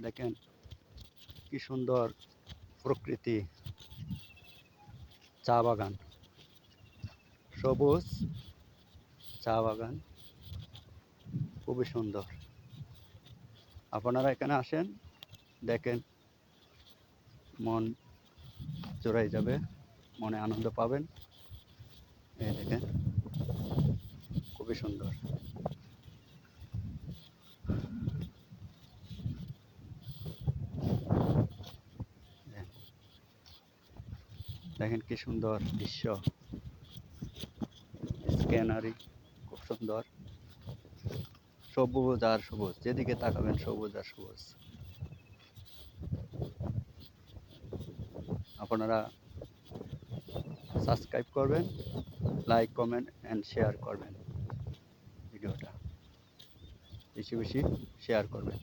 দেখেন কি সুন্দর প্রকৃতি, চা বাগান, সবুজ চা বাগান, খুবই সুন্দর। আপনারা এখানে আসেন, দেখেন, মন জোড়াই যাবে, মনে আনন্দ পাবেন। এই দেখেন, খুবই সুন্দর। দেখেন কি সুন্দর দৃশ্য, স্ক্যানারি খুব সুন্দর, সবুজ আর সবুজ, যেদিকে তাকাবেন সবুজ আর সবুজ। আপনারা সাবস্ক্রাইব করবেন, লাইক, কমেন্ট অ্যান্ড শেয়ার করবেন, ভিডিওটা বেশি বেশি শেয়ার করবেন।